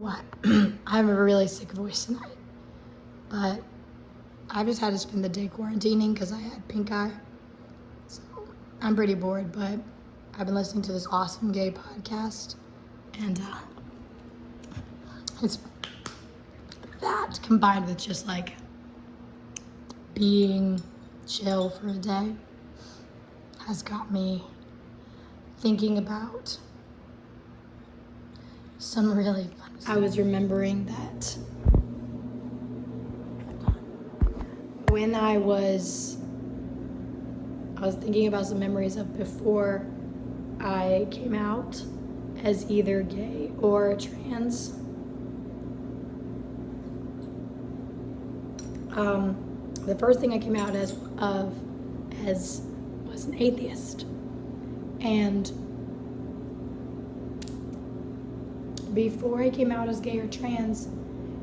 What? I have a really sick voice tonight, but I've just had to spend the day quarantining because I had pink eye. So I'm pretty bored, but I've been listening to this awesome gay podcast, and it's that combined with just like being chill for a day has got me thinking about some really fun stuff. I was remembering that when I was thinking about some memories of before I came out as either gay or trans. The first thing I came out as was an atheist. And before I came out as gay or trans,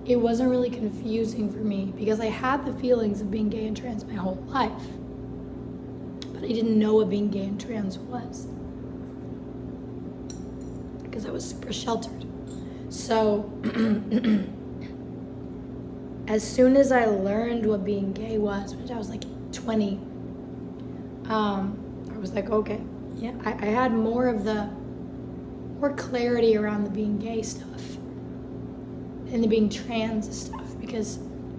it wasn't really confusing for me because I had the feelings of being gay and trans my whole life, but I didn't know what being gay and trans was because I was super sheltered. So as soon as I learned what being gay was, which I was like 20, I was like, okay, yeah, I had more clarity around the being gay stuff and the being trans stuff, because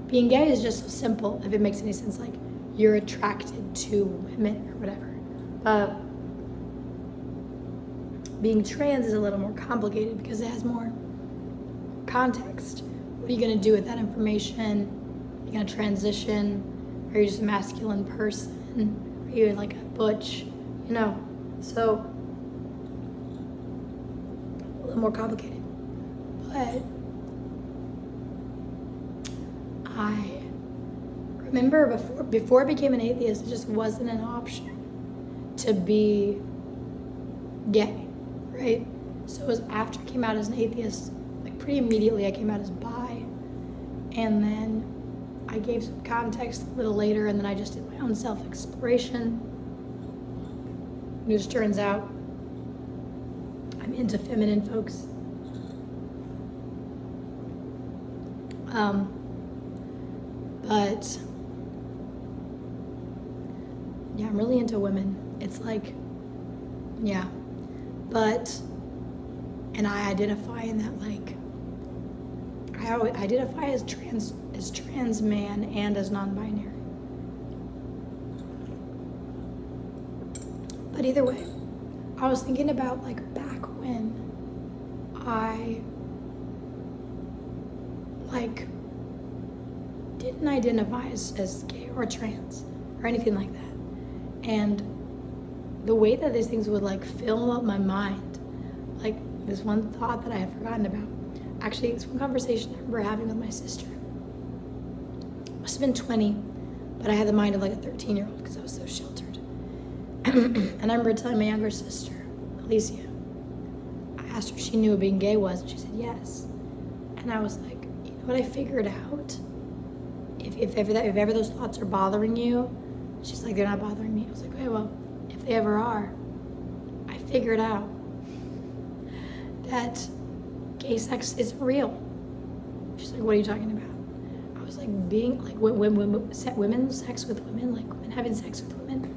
being gay is just so simple, if it makes any sense, like you're attracted to women or whatever. But being trans is a little more complicated because it has more context. What are you gonna do with that information? Are you gonna transition? Are you just a masculine person? Are you like a butch? So a little more complicated. But I remember before I became an atheist, it just wasn't an option to be gay, right? So it was after I came out as an atheist, like pretty immediately I came out as bi, and then I gave some context a little later, and then I just did my own self-exploration. It just turns out I'm into feminine folks. But yeah, I'm really into women. It's like, yeah, and I identify in that, like, I identify as trans man and as non-binary. But either way, I was thinking about like back when I didn't identify as gay or trans or anything like that. And the way that these things would like fill up my mind, like this one thought that I had forgotten about. Actually, it's one conversation I remember having with my sister. Must have been 20, but I had the mind of like a 13-year-old because I was so sheltered. And I remember telling my younger sister, Alicia, I asked her if she knew what being gay was, and she said yes. And I was like, you know what I figured out? If ever those thoughts are bothering you, she's like, they're not bothering me. I was like, okay, well, if they ever are, I figured out that gay sex isn't real. She's like, what are you talking about? I was like, being like women's sex with women, like women having sex with women,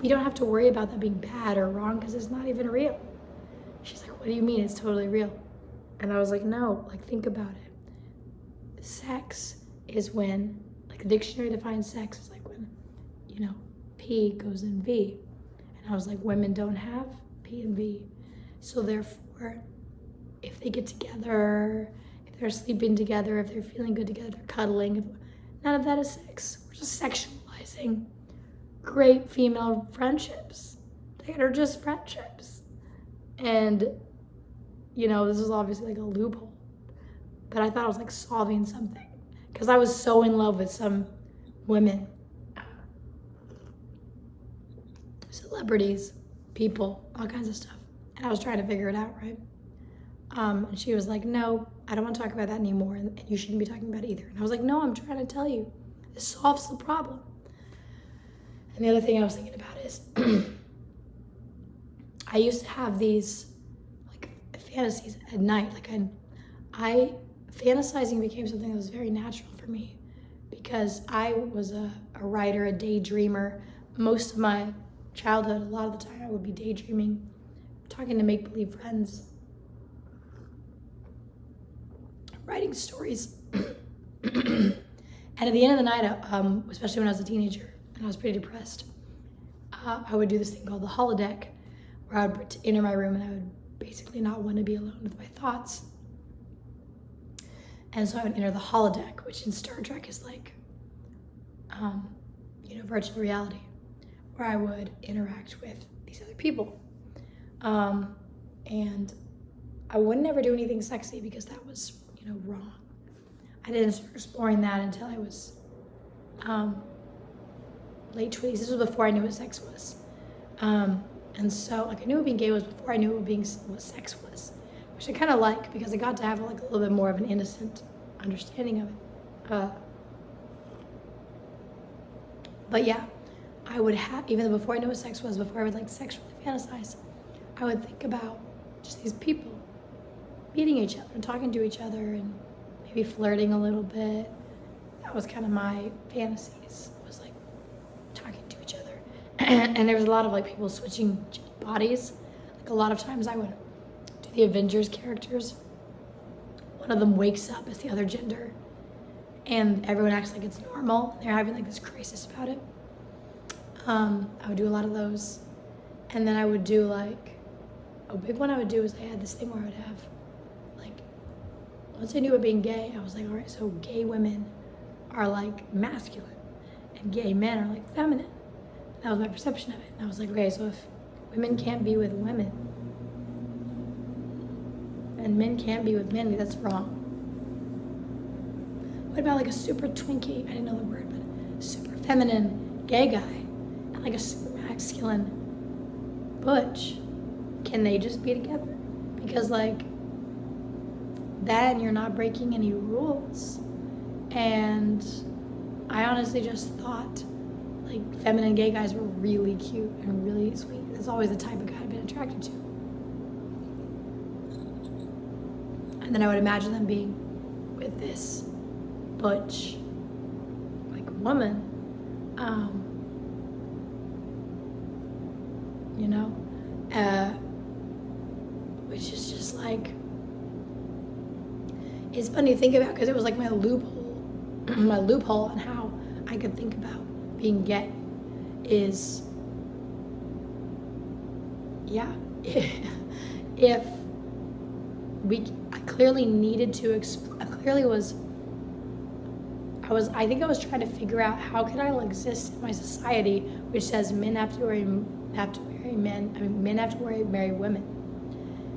you don't have to worry about that being bad or wrong because it's not even real. She's like, what do you mean it's totally real? And I was like, no, like think about it. Sex is when, like the dictionary defines sex as like when, P goes in V. And I was like, women don't have P and V. So therefore, if they get together, if they're sleeping together, if they're feeling good together, they're cuddling, none of that is sex. We're just sexualizing great female friendships that are just friendships. And, this is obviously like a loophole, but I thought I was like solving something because I was so in love with some women, celebrities, people, all kinds of stuff. And I was trying to figure it out, right? And she was like, no, I don't want to talk about that anymore, and you shouldn't be talking about it either. And I was like, no, I'm trying to tell you, this solves the problem. And the other thing I was thinking about is I used to have these like fantasies at night. Like fantasizing became something that was very natural for me because I was a writer, a daydreamer. Most of my childhood, a lot of the time, I would be daydreaming, talking to make-believe friends, writing stories. And at the end of the night, especially when I was a teenager and I was pretty depressed, I would do this thing called the holodeck, where I would enter my room and I would basically not want to be alone with my thoughts. And so I would enter the holodeck, which in Star Trek is like, virtual reality, where I would interact with these other people. And I would never do anything sexy because that was, wrong. I didn't start exploring that until I was late 20s. This was before I knew what sex was. And so, I knew what being gay was before I knew what sex was, which I kind of like because I got to have a little bit more of an innocent understanding of it. But yeah, I would have, even though before I knew what sex was, before I would sexually fantasize, I would think about just these people meeting each other and talking to each other and maybe flirting a little bit. That was kind of my fantasies, was talking to each other. And there was a lot of people switching bodies. A lot of times I would do the Avengers characters. One of them wakes up as the other gender and everyone acts like it's normal. They're having this crisis about it. I would do a lot of those. And then I would do a big one I would do is I had this thing where I would have once I knew what being gay, I was all right, so gay women are masculine and gay men are feminine. That was my perception of it. And I was okay, so if women can't be with women and men can't be with men, that's wrong. What about a super twinkie, I didn't know the word, but super feminine gay guy and a super masculine butch? Can they just be together? Because then you're not breaking any rules. And I honestly just thought feminine gay guys were really cute and really sweet. That's always the type of guy I've been attracted to. And then I would imagine them being with this butch woman, which is just it's funny to think about because it was my loophole on how I could think about being gay is, if I clearly needed to I think I was trying to figure out how could I exist in my society which says men have to marry men, men have to marry women.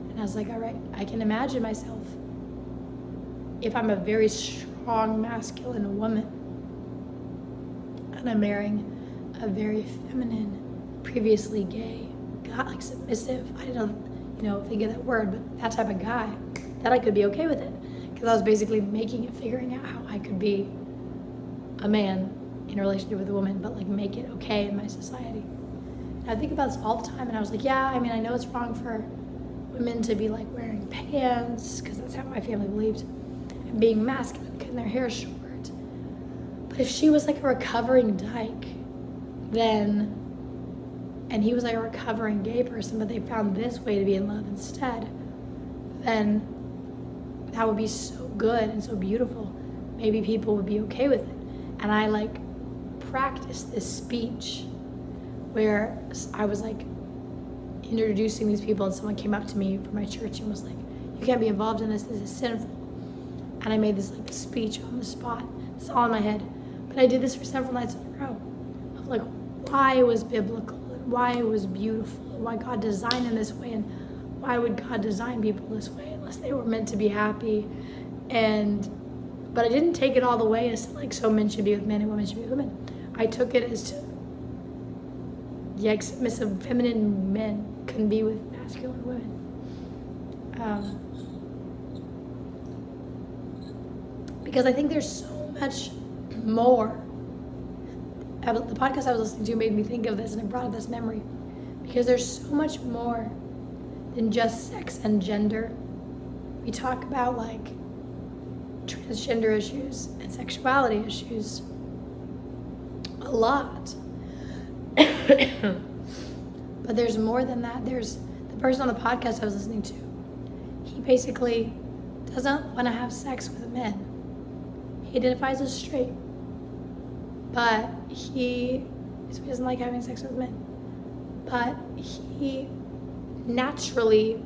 And I was all right, I can imagine myself if I'm a very strong masculine woman and I'm marrying a very feminine, previously gay guy, submissive, I didn't know, think of that word, but that type of guy, that I could be okay with it. Because I was basically figuring out how I could be a man in a relationship with a woman, but make it okay in my society. And I think about this all the time, and I was I know it's wrong for women to be wearing pants, because that's how my family believed, and being masculine, cutting their hair short. But if she was a recovering dyke, then, and he was a recovering gay person, but they found this way to be in love instead, then that would be so good and so beautiful. Maybe people would be okay with it. And I practiced this speech where I was introducing these people and someone came up to me from my church and was you can't be involved in this is sinful. And I made this speech on the spot. It's all in my head. But I did this for several nights in a row of why it was biblical and why it was beautiful and why God designed them this way and why would God design people this way unless they were meant to be happy. But I didn't take it all the way as so men should be with men and women should be with women. I took it as to submissive feminine men couldn't be with masculine women. Because I think there's so much more. The podcast I was listening to made me think of this and it brought up this memory. Because there's so much more than just sex and gender. We talk about transgender issues and sexuality issues a lot. But there's more than that. There's the person on the podcast I was listening to. He basically doesn't want to have sex with men. He identifies as straight, but he doesn't like having sex with men. But he naturally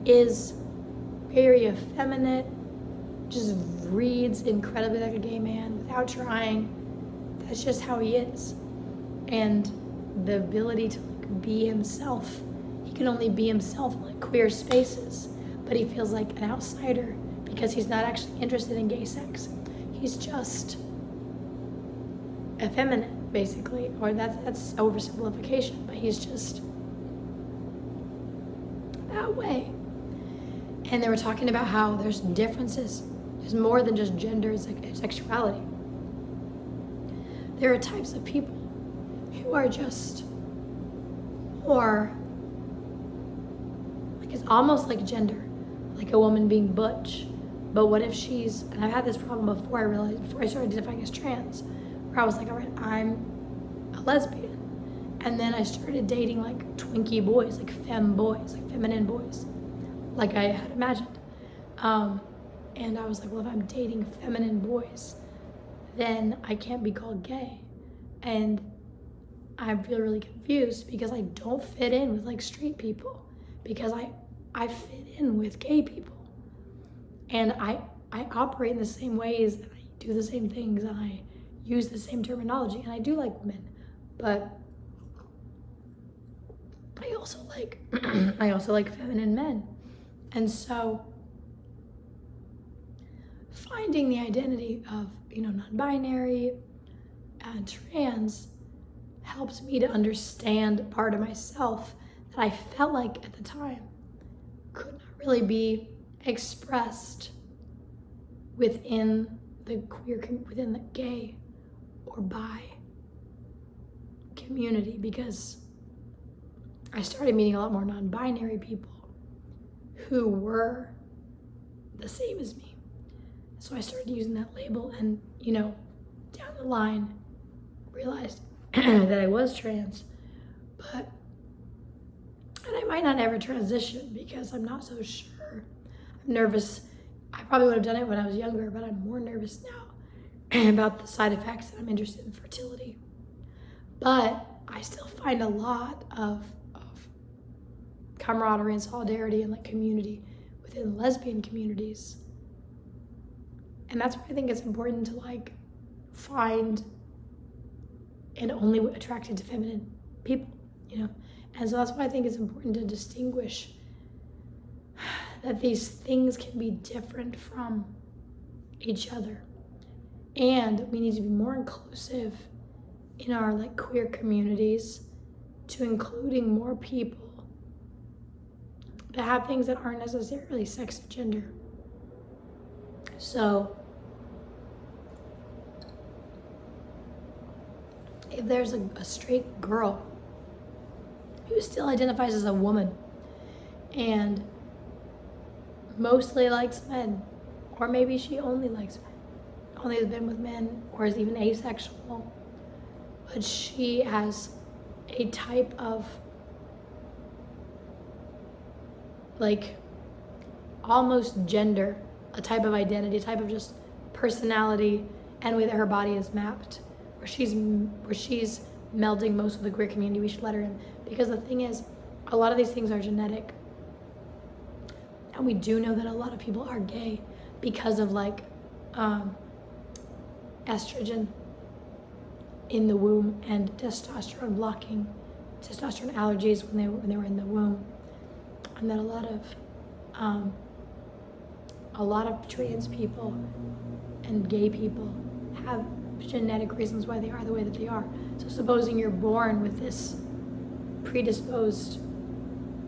is very effeminate, just reads incredibly like a gay man without trying. That's just how he is. And the ability to be himself, he can only be himself in like queer spaces, but he feels like an outsider because he's not actually interested in gay sex. He's just effeminate, basically, or that's oversimplification, but he's just that way. And they were talking about how there's differences. There's more than just gender and sexuality. There are types of people who are just more, like it's almost like gender, like a woman being butch. But what if she's, and I've had this problem before I started identifying as trans, where I was like, all right, I'm a lesbian. And then I started dating like Twinkie boys, like femme boys, like feminine boys, like I had imagined. And I was like, well, if I'm dating feminine boys, then I can't be called gay. And I feel really confused because I don't fit in with like straight people, because I fit in with gay people. And I operate in the same ways, and I do the same things, and I use the same terminology, and I do like women, but I also like feminine men. And so finding the identity of, non-binary and trans helps me to understand part of myself that I felt like at the time could not really be expressed within within the gay or bi community, because I started meeting a lot more non-binary people who were the same as me. So I started using that label, and down the line realized that I was trans, and I might not ever transition because I'm not so sure. I'm nervous. I probably would have done it when I was younger, but I'm more nervous now about the side effects, and I'm interested in fertility. But I still find a lot of camaraderie and solidarity and like community within lesbian communities. And that's why I think it's important to like find and only attracted to feminine people, And so that's why I think it's important to distinguish that these things can be different from each other. And we need to be more inclusive in our like queer communities, to including more people that have things that aren't necessarily sex and gender. So if there's a straight girl who still identifies as a woman and mostly likes men, or maybe she only likes men, only has been with men, or is even asexual, but she has a type of like almost gender, a type of identity, a type of just personality, and way that her body is mapped, where she's melding most of the queer community, we should let her in. Because the thing is, a lot of these things are genetic. And we do know that a lot of people are gay because of like estrogen in the womb and testosterone blocking, testosterone allergies when they were in the womb. And that a lot of trans people and gay people have genetic reasons why they are the way that they are. So supposing you're born with this predisposed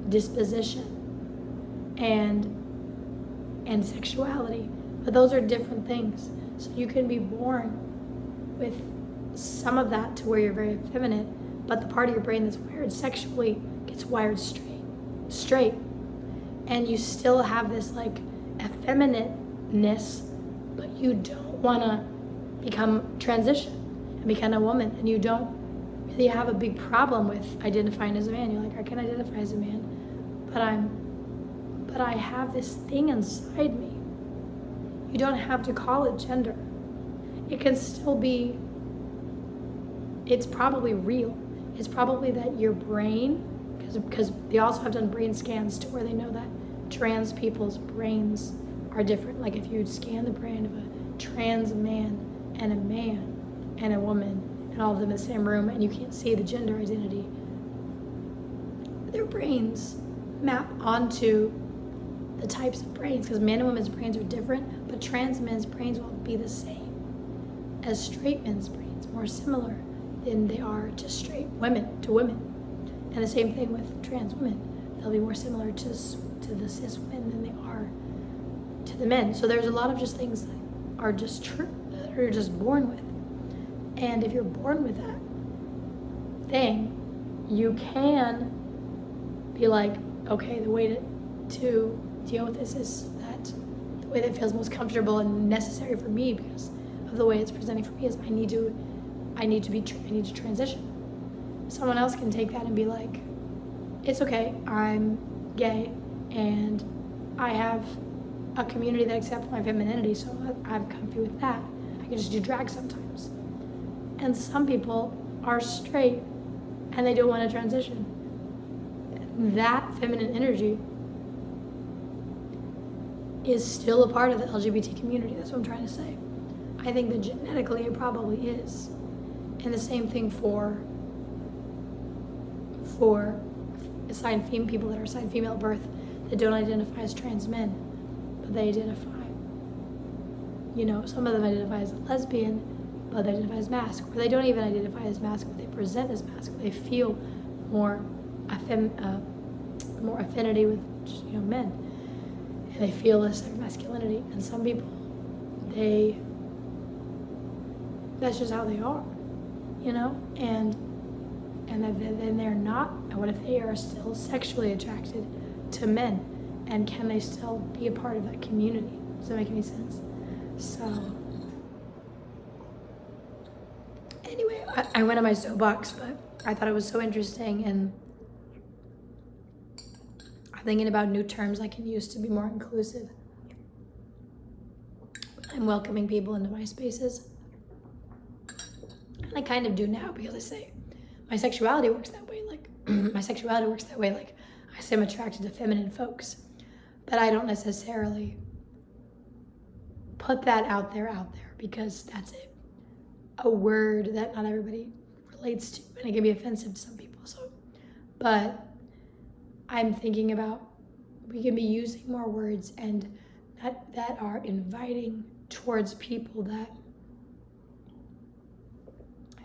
disposition and sexuality, but those are different things. So you can be born with some of that to where you're very effeminate, but the part of your brain that's wired sexually gets wired straight, and you still have this like effeminateness but you don't want to transition and become a woman, and you don't really have a big problem with identifying as a man. You're like, I can identify as a man, but I have this thing inside me. You don't have to call it gender. It can still be, it's probably real. It's probably that your brain, because they also have done brain scans to where they know that trans people's brains are different. Like if you scan the brain of a trans man and a woman and all of them in the same room and you can't see the gender identity, their brains map onto the types of brains, because men and women's brains are different, but trans men's brains will be the same as straight men's brains, more similar than they are to straight women to women. And the same thing with trans women. They'll be more similar to the cis women than they are to the men. So there's a lot of just things that are just true, that you're just born with. And if you're born with that thing, you can be like, okay, the way to deal with this is that the way that feels most comfortable and necessary for me, because of the way it's presenting for me, is I need to transition. Someone else can take that and be like, it's okay, I'm gay and I have a community that accepts my femininity, so I'm comfy with that. I can just do drag sometimes. And some people are straight and they don't want to transition. That feminine energy is still a part of the LGBT community. That's what I'm trying to say. I think that genetically it probably is. And the same thing for assigned female people that are assigned female at birth that don't identify as trans men, but they identify, some of them identify as a lesbian, but they identify as masc, or they don't even identify as masc, but they present as masc. They feel more affinity with men, and they feel less like masculinity. And some people, that's just how they are, and then they're not. And what if they are still sexually attracted to men? And can they still be a part of that community? Does that make any sense? So, anyway, I went on my soapbox, but I thought it was so interesting, and I'm thinking about new terms I can use to be more inclusive. I'm welcoming people into my spaces. And I kind of do now, because I say my sexuality works that way. Like, I say I'm attracted to feminine folks, but I don't necessarily put that out there because that's a word that not everybody relates to, and it can be offensive to some people. So, but I'm thinking about, we can be using more words and that are inviting towards people that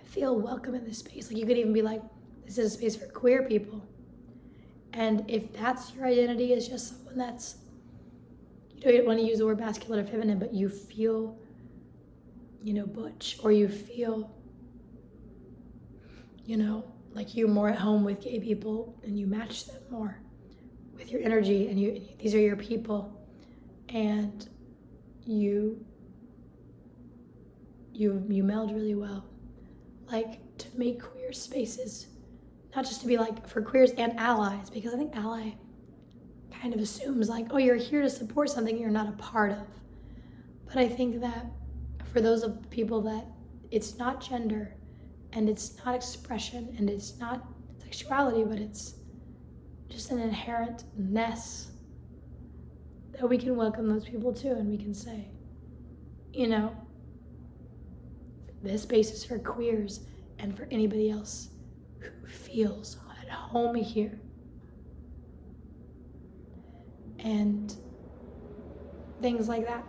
feel welcome in this space. Like, you could even be like, this is a space for queer people. And if that's your identity, is just someone that's, you don't want to use the word masculine or feminine, but you feel, butch, or you feel, like you're more at home with gay people and you match them more with your energy, and these are your people, and you meld really well. Like, to make queer spaces, not just to be like for queers and allies, because I think ally kind of assumes like, oh, you're here to support something you're not a part of. But I think that for those of people that it's not gender, and it's not expression, and it's not sexuality, but it's just an inherentness, that we can welcome those people too, and we can say, this space is for queers and for anybody else who feels at home here. And things like that.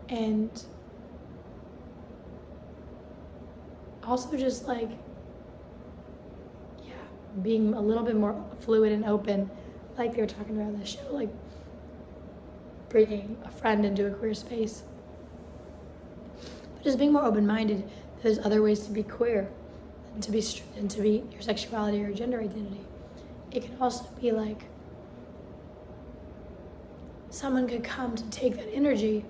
And also just like, being a little bit more fluid and open, like they were talking about in the show, like bringing a friend into a queer space. But just being more open-minded. There's other ways to be queer and to be your sexuality or gender identity. It can also be like someone could come to take that energy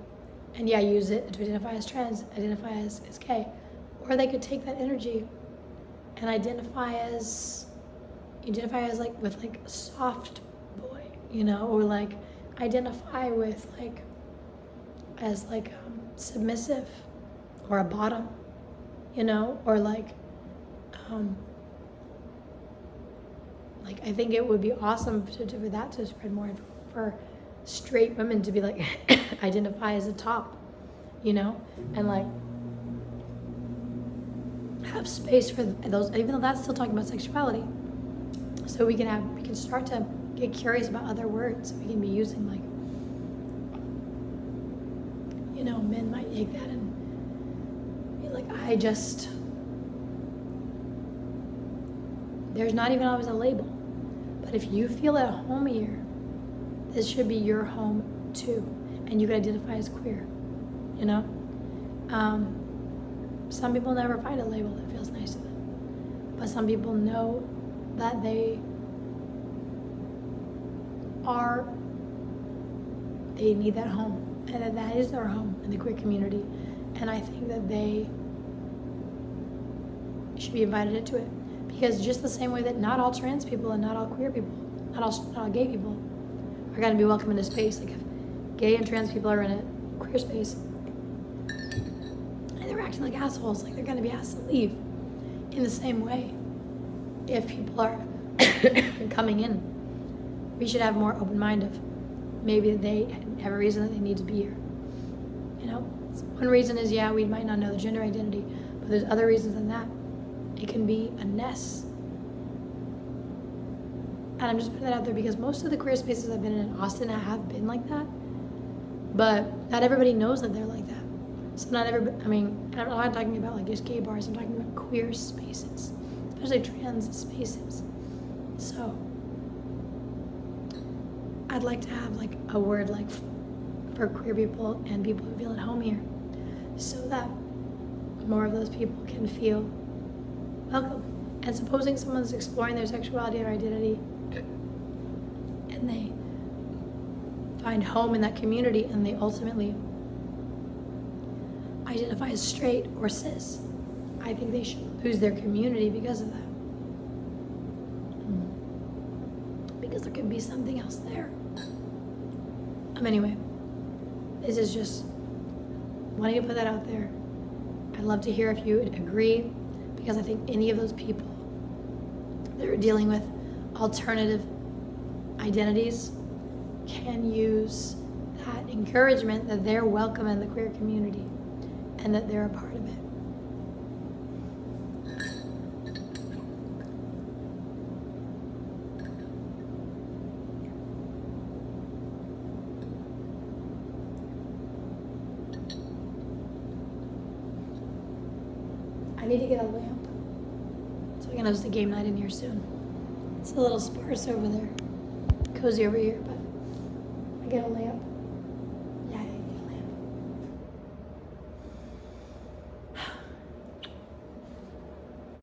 and use it to identify as trans, identify as gay. Or they could take that energy and identify as like with like a soft boy, or like identify with like as like submissive or a bottom, or like I think it would be awesome for that to spread more, for straight women to be like identify as a top, and like have space for those, even though that's still talking about sexuality. So we can start to get curious about other words we can be using, like, men might take that and be like, there's not even always a label, but if you feel at home here, this should be your home too, and you can identify as queer, some people never find a label that feels nice to them, but some people know that they need that home, and that is their home in the queer community, and I think that they should be invited into it, because just the same way that not all trans people and not all queer people, not all gay people are going to be welcome in a space, like if gay and trans people are in a queer space and they're acting like assholes, like they're going to be asked to leave. In the same way, if people are coming in, we should have more open mind of maybe they have a reason that they need to be here. One reason is, we might not know the gender identity, but there's other reasons than that. It can be a nest. And I'm just putting that out there because most of the queer spaces I've been in Austin have been like that, but not everybody knows that they're like that. So not everybody, I'm not talking about like just gay bars, I'm talking about queer spaces, especially trans spaces. So I'd like to have like a word like for queer people and people who feel at home here, so that more of those people can feel welcome. And supposing someone's exploring their sexuality or identity and they find home in that community and they ultimately identify as straight or cis, I think they should lose their community because of that. Because there can be something else there. Anyway, this is just wanting to put that out there. I'd love to hear if you would agree, because I think any of those people that are dealing with alternative identities can use that encouragement that they're welcome in the queer community and that they're a part of it. I need to get a lamp so I can host a game night in here soon. It's a little sparse over there, cozy over here, but I get a lamp.